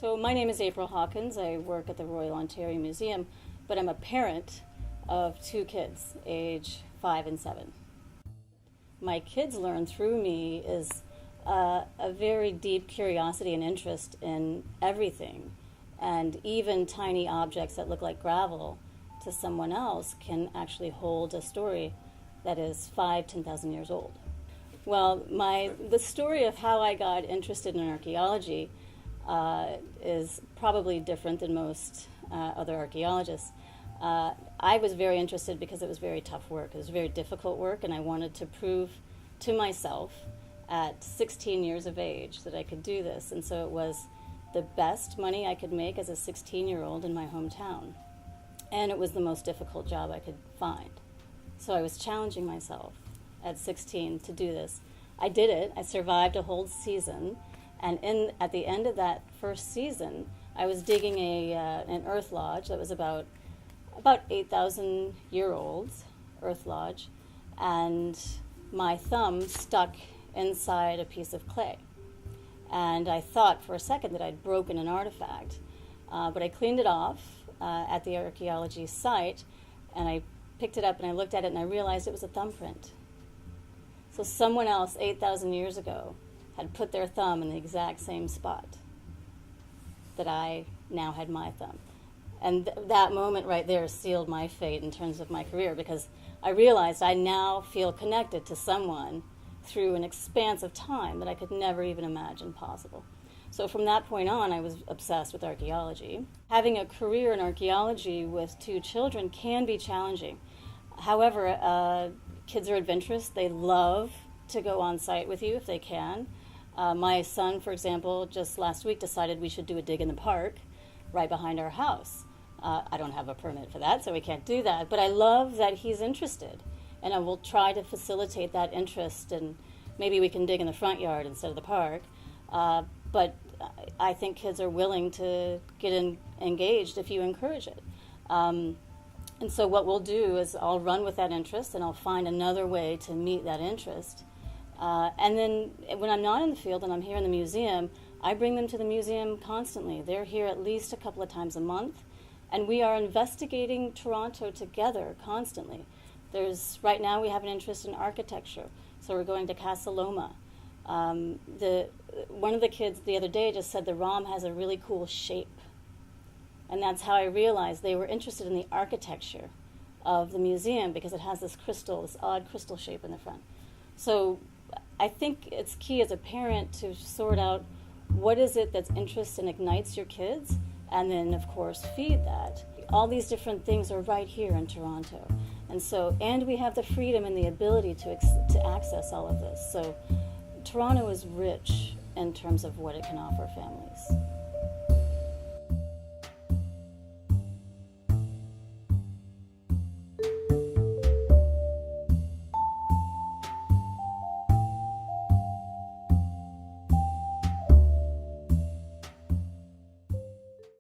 So my name is April Hawkins. I work at the Royal Ontario Museum, but I'm a parent of two kids, age 5 and 7. My kids learn through me is a very deep curiosity and interest in everything, and even tiny objects that look like gravel to someone else can actually hold a story that is 10,000 years old. Well, the story of how I got interested in archaeology is probably different than most other archaeologists. I was very interested because it was very tough work. It was very difficult work, and I wanted to prove to myself at 16 years of age that I could do this. And so it was the best money I could make as a 16-year-old in my hometown. And it was the most difficult job I could find. So I was challenging myself at 16 to do this. I did it. I survived a whole season. And at the end of that first season, I was digging an earth lodge that was about 8,000-year-old earth lodge, and my thumb stuck inside a piece of clay. And I thought for a second that I'd broken an artifact, but I cleaned it off at the archaeology site, and I picked it up and I looked at it and I realized it was a thumbprint. So someone else 8,000 years ago had put their thumb in the exact same spot that I now had my thumb. And that moment right there sealed my fate in terms of my career, because I realized I now feel connected to someone through an expanse of time that I could never even imagine possible. So from that point on, I was obsessed with archaeology. Having a career in archaeology with two children can be challenging. However, kids are adventurous. They love to go on site with you if they can. My son, for example, just last week decided we should do a dig in the park right behind our house. I don't have a permit for that, so we can't do that. But I love that he's interested, and I will try to facilitate that interest, and maybe we can dig in the front yard instead of the park. But I think kids are willing to get engaged if you encourage it. And so what we'll do is I'll run with that interest, and I'll find another way to meet that interest. And then when I'm not in the field and I'm here in the museum, I bring them to the museum constantly. They're here at least a couple of times a month, and we are investigating Toronto together constantly. Right now we have an interest in architecture, so we're going to Casa Loma. One of the kids the other day just said the ROM has a really cool shape. And that's how I realized they were interested in the architecture of the museum, because it has this odd crystal shape in the front. So I think it's key as a parent to sort out what is it that's interests and ignites your kids, and then, of course, feed that. All these different things are right here in Toronto. And we have the freedom and the ability to access all of this. So Toronto is rich in terms of what it can offer families.